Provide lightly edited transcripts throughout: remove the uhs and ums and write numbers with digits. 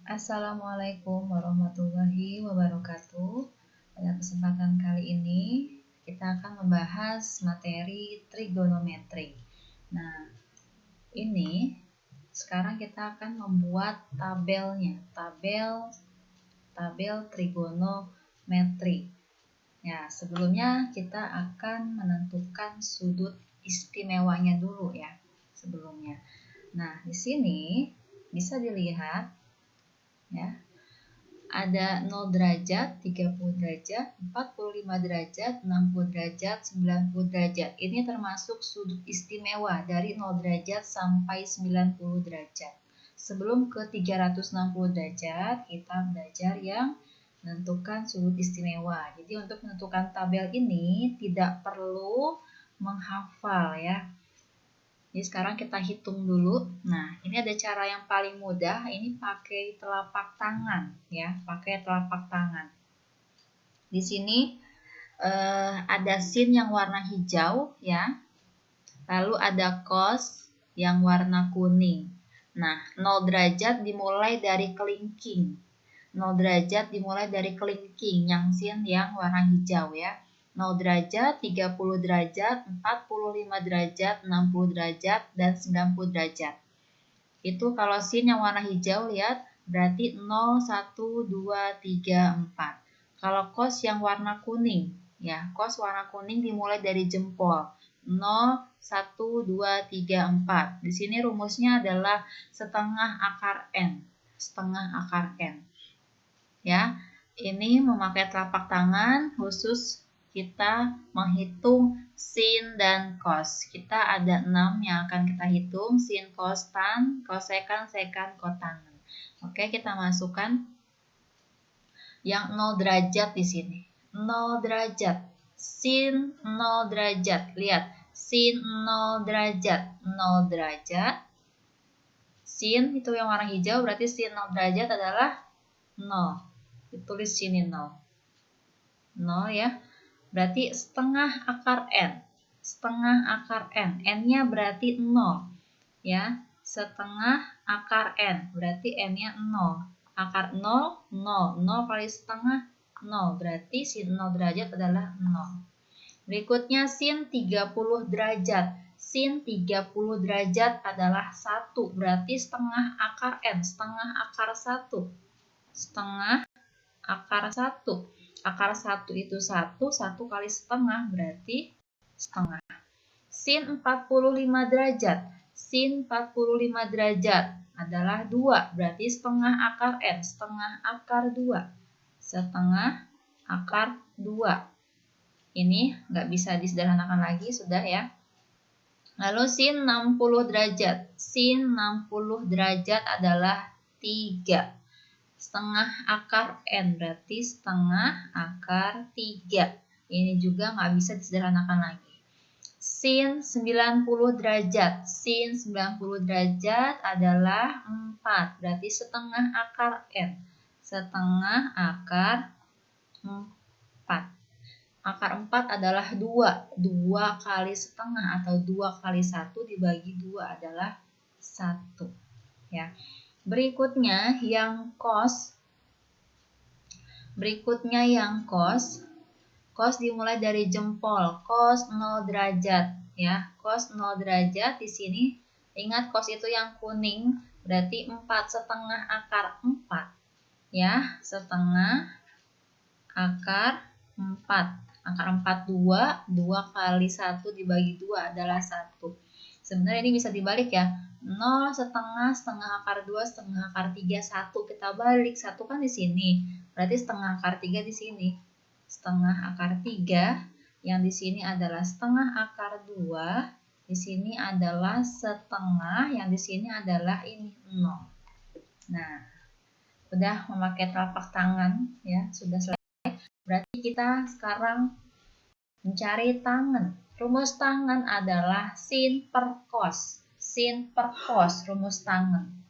Assalamualaikum warahmatullahi wabarakatuh. Pada kesempatan kali ini kita akan membahas materi trigonometri. Nah, ini sekarang kita akan membuat tabelnya, tabel trigonometri. Ya, sebelumnya kita akan menentukan sudut istimewanya dulu ya, sebelumnya. Nah, di sini bisa dilihat ya, ada 0 derajat, 30 derajat, 45 derajat, 60 derajat, 90 derajat. Ini termasuk sudut istimewa dari 0 derajat sampai 90 derajat. Sebelum ke 360 derajat, kita belajar yang menentukan sudut istimewa. Jadi untuk menentukan tabel ini tidak perlu menghafal ya. Jadi sekarang kita hitung dulu. Nah, ini ada cara yang paling mudah. Ini pakai telapak tangan, ya, pakai telapak tangan. Di sini ada sin yang warna hijau, ya. Lalu ada cos yang warna kuning. Nah, 0 derajat dimulai dari kelingking. 0 derajat dimulai dari kelingking yang sin yang warna hijau, ya. 0 derajat, 30 derajat, 45 derajat, 60 derajat, dan 90 derajat. Itu kalau sin yang warna hijau, lihat, berarti 0, 1, 2, 3, 4. Kalau cos yang warna kuning, ya, cos warna kuning dimulai dari jempol. 0, 1, 2, 3, 4. Di sini rumusnya adalah setengah akar N. Setengah akar N. Ya, ini memakai telapak tangan khusus kita menghitung sin dan cos. Kita ada 6 yang akan kita hitung, sin, cos, tan, kosekan, sekan, kotangen. Oke, kita masukkan yang 0 derajat di sini. 0 derajat. Sin 0 derajat. Lihat, sin 0 derajat. 0 derajat. Sin itu yang warna hijau, berarti sin 0 derajat adalah 0. Ditulis sini 0. 0 ya. Berarti setengah akar N. Setengah akar N. N-nya berarti 0. Ya. Setengah akar N. Berarti N-nya 0. Akar 0, 0. 0 kali setengah, 0. Berarti sin 0 derajat adalah 0. Berikutnya sin 30 derajat. Sin 30 derajat adalah 1. Berarti setengah akar N. Setengah akar 1. Setengah akar 1. Akar 1 itu 1, 1 kali setengah berarti setengah. Sin 45 derajat. Sin 45 derajat adalah 2, berarti setengah akar N. Setengah akar 2. Setengah akar 2. Ini nggak bisa disederhanakan lagi, sudah ya. Lalu sin 60 derajat. Sin 60 derajat adalah 3. Setengah akar N, berarti setengah akar 3. Ini juga nggak bisa disederhanakan lagi. Sin 90 derajat. Sin 90 derajat adalah 4, berarti setengah akar N. Setengah akar 4. Akar 4 adalah 2. 2 kali setengah atau 2 kali 1 dibagi 2 adalah 1. Ya. Berikutnya yang cos. Cos dimulai dari jempol. Cos 0 derajat ya. Cos 0 derajat di sini ingat cos itu yang kuning, berarti 4 setengah akar 4. Ya, setengah akar 4. Akar 4 2, 2 kali 1 dibagi 2 adalah 1. Sebenarnya ini bisa dibalik ya. 0 setengah, setengah akar 2, setengah akar 3, 1. Kita balik, 1 kan di sini. Berarti setengah akar 3 di sini. Setengah akar 3, yang di sini adalah setengah akar 2. Di sini adalah setengah, yang di sini adalah ini 0. Nah, udah memakai telapak tangan ya, sudah selesai. Berarti kita sekarang mencari tangen. Rumus tangen adalah sin per cos. Sin per cos, rumus tangen.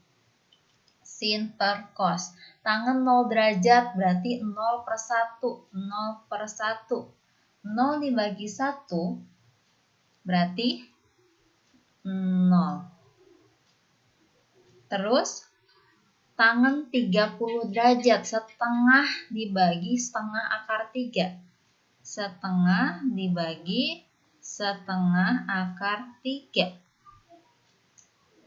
Sin per cos. Tangen 0 derajat berarti 0 per 1. 0 per 1. 0 dibagi 1 berarti 0. Terus tangan 30 derajat, setengah dibagi setengah akar 3. Setengah dibagi setengah akar 3.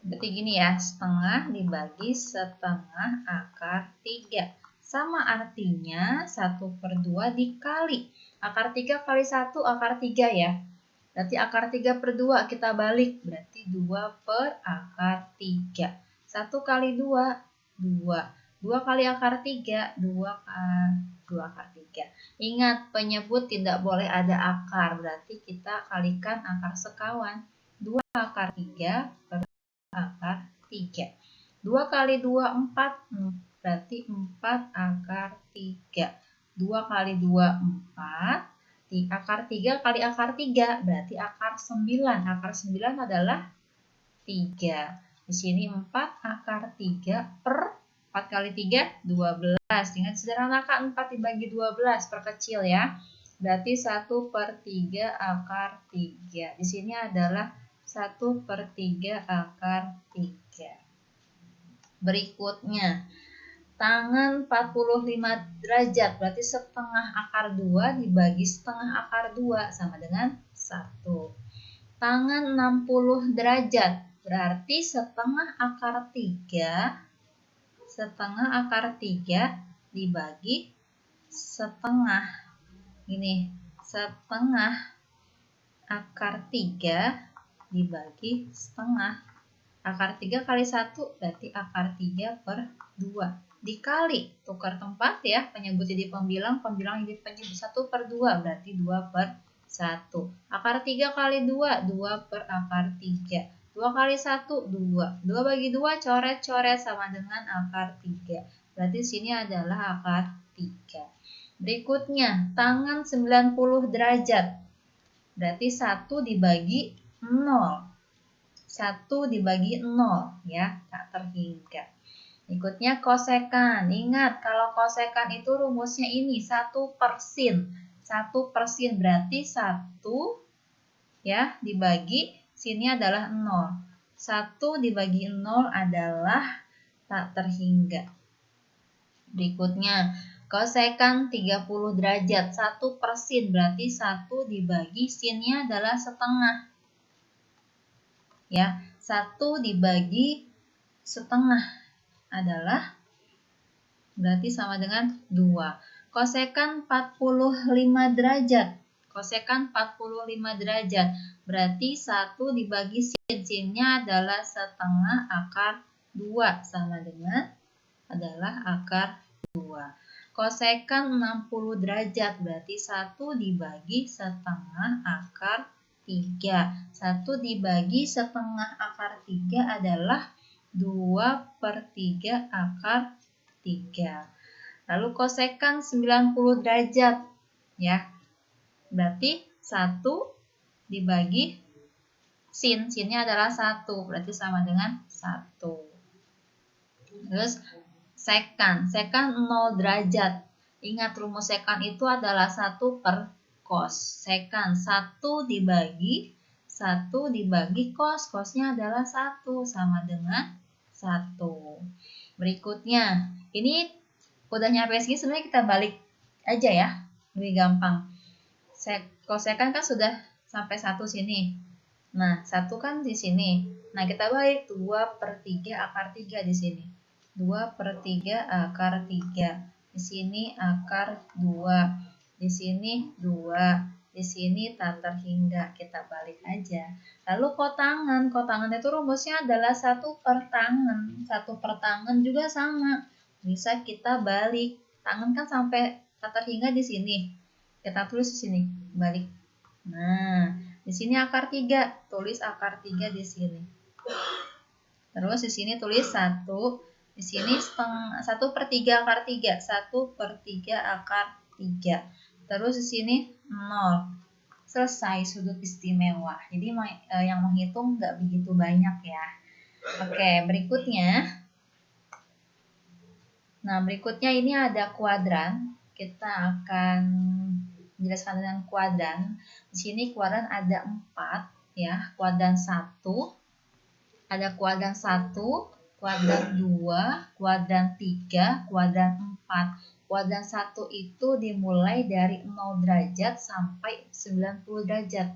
Berarti gini ya, setengah dibagi setengah akar 3. Sama artinya 1/2 dikali. Akar 3 kali 1 akar 3 ya. Berarti akar 3/2 kita balik. Berarti 2/akar 3. 1 kali 2, 2. 2 kali akar 3, 2 akar 3. Ingat, penyebut tidak boleh ada akar. Berarti kita kalikan akar sekawan. 2 akar 3 per akar 3. 2 kali 2, 4. Berarti 4 akar 3. 2 kali 2, 4. Di akar 3 kali akar 3. Berarti akar 9. Akar 9 adalah 3. Di sini 4 akar 3 per 4 kali 3, 12. Ingat sederhanakan 4 dibagi 12. Perkecil ya. Berarti 1/3 akar 3. Di sini adalah 1/3 akar 3. Berikutnya, tangan 45 derajat, berarti setengah akar 2 dibagi setengah akar 2 sama dengan 1. Tangan 60 derajat, berarti setengah akar 3 dibagi setengah. Ini setengah akar 3 dibagi setengah. Akar 3 kali 1 berarti akar 3/2. Dikali, tukar tempat ya, penyebut jadi pembilang, pembilang jadi penyebut. 1/2 berarti 2/1. Akar 3 kali 2, 2/akar 3. 2 kali 1, 2. 2 bagi 2, coret-coret sama dengan akar 3. Berarti sini adalah akar 3. Berikutnya, tangan 90 derajat. Berarti 1 dibagi 0. 1 dibagi 0 ya, tak terhingga. Berikutnya kosekan. Ingat, kalau kosekan itu rumusnya ini 1/sin. 1/sin berarti 1 ya dibagi sini adalah 0. 1 dibagi 0 adalah tak terhingga. Berikutnya, kosekan 30 derajat. 1/sin berarti 1 dibagi sinnya adalah setengah. Ya, 1 dibagi setengah adalah berarti sama dengan 2. Kosekan 45 derajat. Kosekan 45 derajat. Berarti 1 dibagi sin. Sinnya adalah setengah akar 2 sama dengan adalah akar 2. Kosekan 60 derajat. Berarti 1 dibagi setengah akar 3. 1 dibagi setengah akar 3 adalah 2/3 akar 3. Lalu kosekan 90 derajat ya. Berarti 1 dibagi sin. Sinnya adalah 1. Berarti sama dengan 1. Terus sekan. Sekan 0 derajat. Ingat rumus sekan itu adalah 1 per cos. Sekan 1 dibagi cos. Cosnya adalah 1 sama dengan 1. Berikutnya, ini udah nyampe sini sebenarnya kita balik aja ya. Lebih gampang. Kosekan kan sudah sampai 1 sini. Nah, 1 kan di sini. Nah, kita balik 2/3 akar 3 di sini. 2/3 akar 3. Di sini akar 2. Di sini 2. Di sini tak terhingga. Kita balik aja. Lalu kotangan. Kotangan itu rumusnya adalah 1 per tangan. 1 per tangan juga sama. Bisa kita balik. Tangan kan sampai tak terhingga di sini. Kita tulis di sini. Balik. Nah, di sini akar 3. Tulis akar 3 di sini. Terus di sini tulis 1. Di sini 1/3 akar 3. 1/3 akar 3. Terus di sini 0. Selesai sudut istimewa. Jadi yang menghitung nggak begitu banyak ya. Oke, berikutnya. Nah, berikutnya ini ada kuadran. Kita akan menjelaskan dengan kuadran. Di sini kuadran ada 4 ya. Kuadran 1. Ada kuadran 1, kuadran 2, kuadran 3, kuadran 4. Kuadran 1 itu dimulai dari 0 derajat sampai 90 derajat.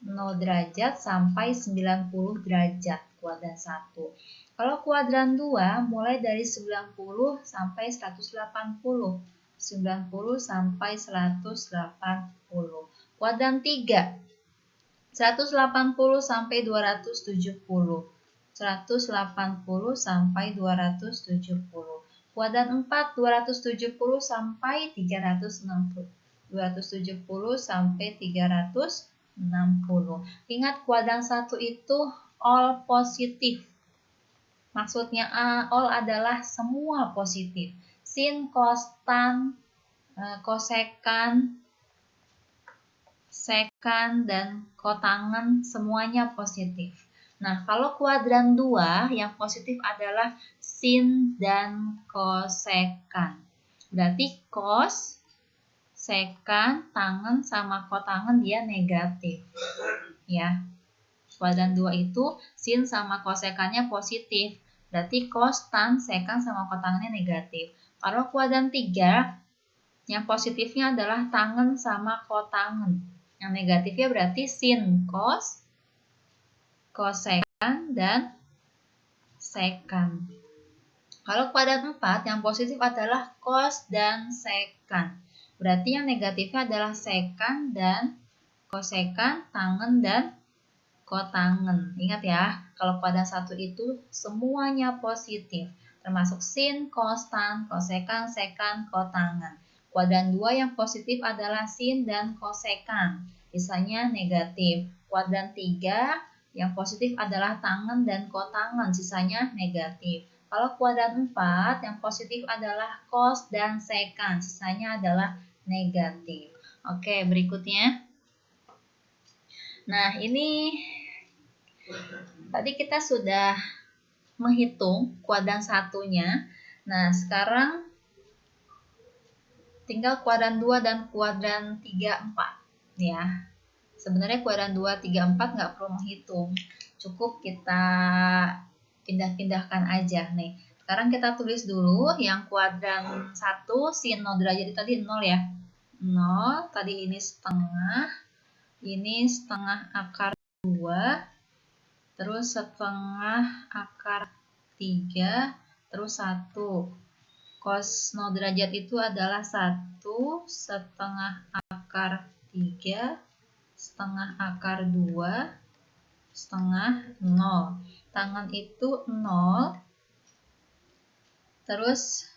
0 derajat sampai 90 derajat kuadran 1. Kalau kuadran 2 mulai dari 90 sampai 180. 90 sampai 180. Kuadran 3 180 sampai 270. 180 sampai 270. Kuadran 4 270 sampai 360. 270 sampai 360. Ingat kuadran 1 itu all positif. Maksudnya all adalah semua positif. Sin, cos, tan, kosekan, sekan, dan kotangen semuanya positif. Nah, kalau kuadran 2 yang positif adalah sin dan kosekan. Berarti cos, sekan, tangen sama kotangen dia negatif. Ya. Kuadran 2 itu sin sama kosekannya positif. Berarti cos, tan, sekan sama kotangennya negatif. Kalau kuadran 3 yang positifnya adalah tangen sama kotangen. Yang negatifnya berarti sin, cos, kosekan, dan sekan. Kalau kuadran 4 yang positif adalah cos dan sekan. Berarti yang negatifnya adalah sekan dan kosekan, tangen dan kotangen. Ingat ya, kalau kuadran 1 itu semuanya positif, termasuk sin, cos, tan, kosekan, sekan, kotangen. Kuadran 2 yang positif adalah sin dan kosekan, sisanya negatif. Kuadran 3 yang positif adalah tangen dan kotangen, sisanya negatif. Kalau kuadran 4 yang positif adalah cos dan sekan, sisanya adalah negatif. Oke, berikutnya. Nah, ini tadi kita sudah menghitung kuadran 1-nya. Nah, sekarang tinggal kuadran 2 dan kuadran 3, 4. Ya. Sebenarnya kuadran 2, 3, 4 nggak perlu menghitung. Cukup kita pindah-pindahkan aja nih. Sekarang kita tulis dulu yang kuadran 1 sin 0 derajat itu tadi 0 ya. 0, tadi ini setengah akar 2, terus setengah akar 3, terus 1. Cos 0 derajat itu adalah 1 setengah akar 3, setengah akar 2, setengah 0. Tangen itu 0, terus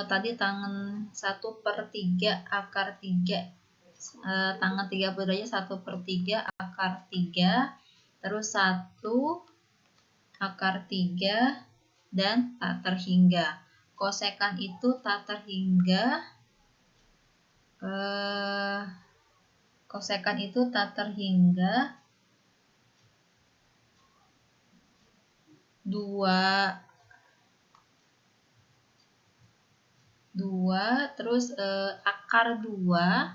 tadi tangen 1/3 akar 3, tangen 30 derajat 1/3 akar 3, terus 1 akar 3, dan tak terhingga. Kosekan itu tak terhingga, kosekan itu tak terhingga 2 terus akar 2,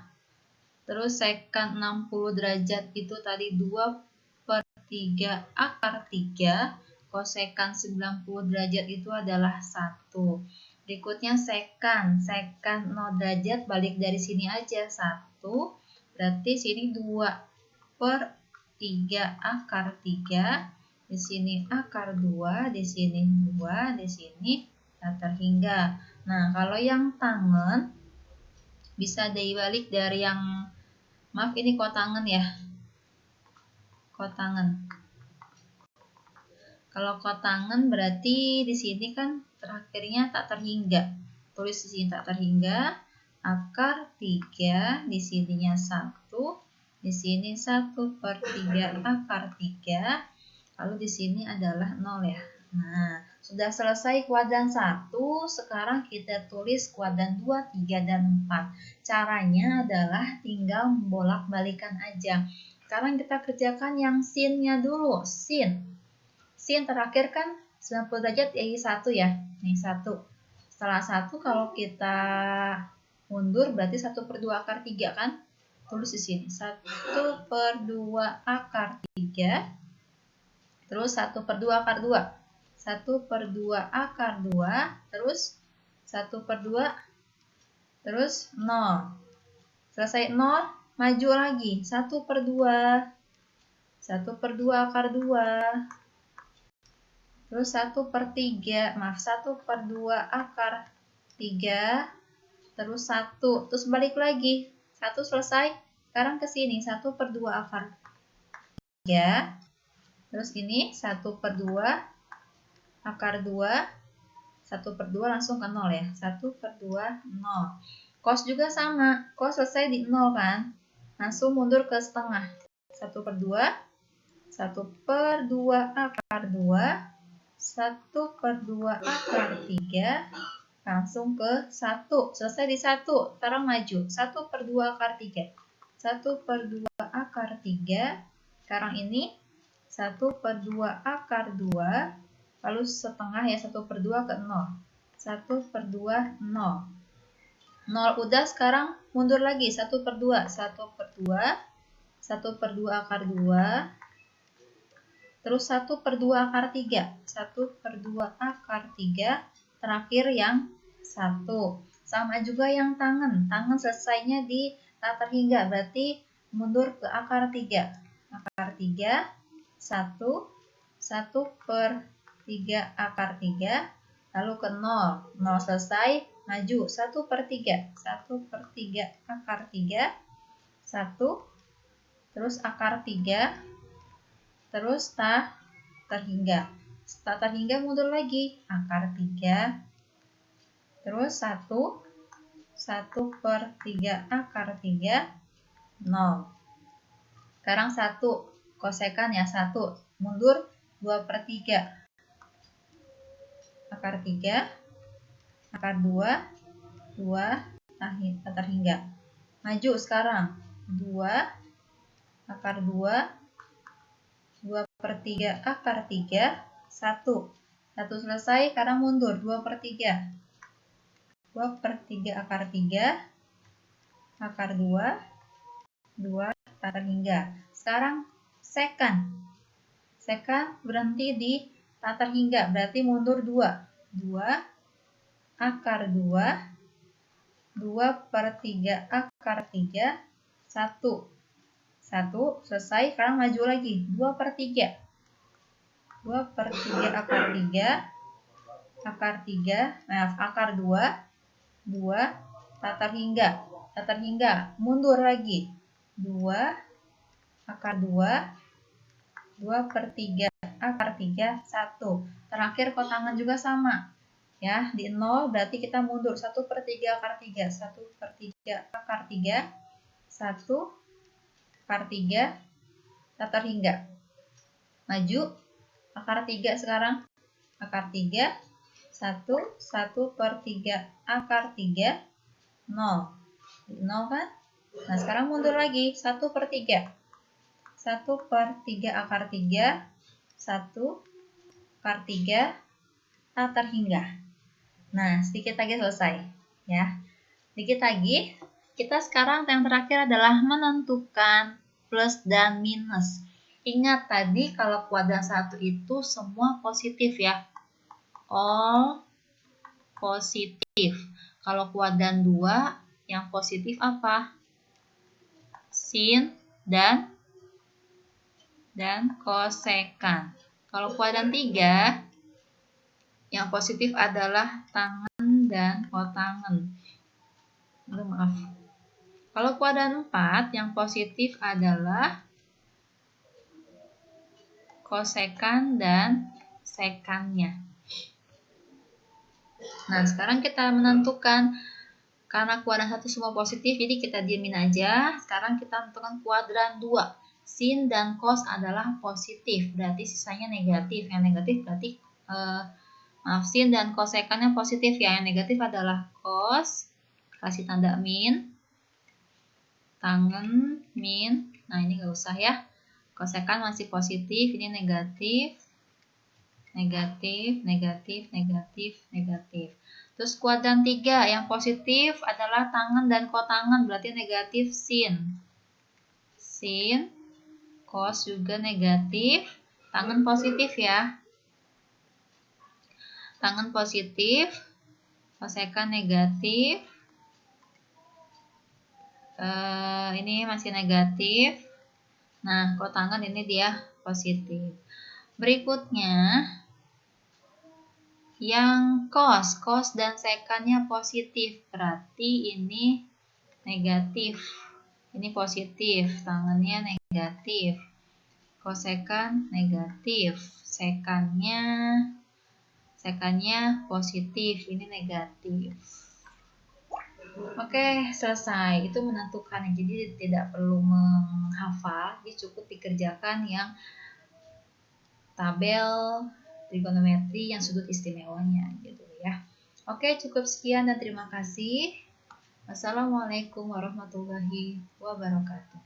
terus sekan 60 derajat itu tadi 2/3 akar 3, kosekan 90 derajat itu adalah 1. Berikutnya sekan 0 derajat balik dari sini aja 1, berarti sini 2/3 akar 3, di sini akar 2, di sini 2, di sini tak terhingga. Nah, kalau yang tangen bisa dibalik dari yang, maaf ini kotangen ya, kotangen. Kalau kotangen berarti di sini kan terakhirnya tak terhingga. Tulis di sini tak terhingga, akar 3, di sininya 1, di sini 1/3 akar 3, lalu di sini adalah 0 ya. Nah, sudah selesai kuadran 1, sekarang kita tulis kuadran 2, 3, dan 4. Caranya adalah tinggal bolak-balikan aja. Sekarang kita kerjakan yang sinnya dulu. Sin terakhir kan 90 derajat jadi 1 ya. Nih 1. Setelah 1 kalau kita mundur berarti 1/2 akar 3 kan? Tulis di sini 1/2 akar 3. terus 1/2 akar 2. 1/2 akar 2, terus 1/2, terus 0. Selesai 0, maju lagi. 1/2. 1/2 akar 2. Terus 1/3, maaf, 1/2 akar 3. Terus 1. Terus balik lagi. 1 selesai. Sekarang ke sini. 1/2 akar 3. Terus ini 1/2 akar 2. 1/2 langsung ke 0 ya. 1/2, 0. Cos juga sama. Cos selesai di 0 kan. Langsung mundur ke setengah. 1/2. 1/2 akar 2. 1/2 akar 3. Langsung ke 1. Selesai di 1. Sekarang maju. 1/2 akar 3. 1/2 akar 3. Sekarang ini 1/2 akar 2. Lalu setengah ya, 1/2 ke 0. 1/2, 0. 0 udah, sekarang mundur lagi. 1/2. 1/2. 1/2 akar 2. Terus 1/2 akar 3. 1/2 akar 3. Terakhir yang 1. Sama juga yang tangan. Tangan selesainya di tak terhingga. Berarti mundur ke akar 3. Akar 3. 1. 1/3 akar 3. Lalu ke 0. 0 selesai. Maju. 1/3. 1/3 akar 3. 1. Terus akar 3. Terus tak terhingga. Tak terhingga mundur lagi. Akar 3. Terus 1. 1/3 akar 3. 0. Sekarang 1. Kosekan ya, 1. Mundur 2/3. Akar 3. Akar 2. 2. Tak terhingga. Maju sekarang. 2. Akar 2. 2/3 akar 3. 1. 1 selesai, sekarang mundur 2/3. 2/3 akar 3. Akar 2. 2 tak terhingga. Sekarang secant. Secant berhenti di tak terhingga, berarti mundur 2. 2 akar 2. 2/3 akar 3. 1. 1 selesai, sekarang maju lagi. 2/3. 2/3 akar 3. Akar 3, maaf, akar 2. 2 tak terhingga. Tak terhingga, mundur lagi. 2 akar 2. 2/3 akar 3. 1. Terakhir kotangan juga sama. Ya, di 0 berarti kita mundur 1/3 akar 3. 1/3 akar 3. 1 akar 3. Tak terhingga. Maju. Akar 3 sekarang. Akar 3. 1. 1/3 akar 3. 0. 0 kan? Nah, sekarang mundur lagi. 1/3. 1/3 akar 3. 1 akar 3. Tak terhingga. Nah, sedikit lagi selesai. Ya, sedikit lagi. Kita sekarang yang terakhir adalah menentukan plus dan minus. Ingat tadi kalau kuadran 1 itu semua positif ya. All positif. Kalau kuadran 2 yang positif apa? Sin dan kosekan. Kalau kuadran 3 yang positif adalah tangen dan kotangen. Maaf. Kalau kuadran 4 yang positif adalah kosekan dan sekannya. Nah, sekarang kita menentukan, karena kuadran 1 semua positif, jadi kita diemin aja. Sekarang kita menentukan kuadran 2. Sin dan cos adalah positif, berarti sisanya negatif. Yang negatif berarti sin dan kosekannya positif ya. Yang negatif adalah cos, kasih tanda min, tangen, min. Nah, ini nggak usah ya. Kosekan masih positif, ini negatif. Negatif, negatif, negatif, negatif. Terus kuadran 3 yang positif adalah tangen dan kotangen, berarti negatif sin. Sin, cos juga negatif, Tangan positif ya. Tangan positif, kosekan negatif. Ini masih negatif. Nah, kotangan ini dia positif. Berikutnya, yang cos dan sekannya positif, berarti ini negatif. Ini positif, tangannya negatif. Kosekan negatif, sekannya positif, ini negatif. Oke, selesai. Itu menentukan. Jadi tidak perlu menghafal, jadi cukup dikerjakan yang tabel trigonometri yang sudut istimewanya gitu ya. Oke, cukup sekian dan terima kasih. Wassalamualaikum warahmatullahi wabarakatuh.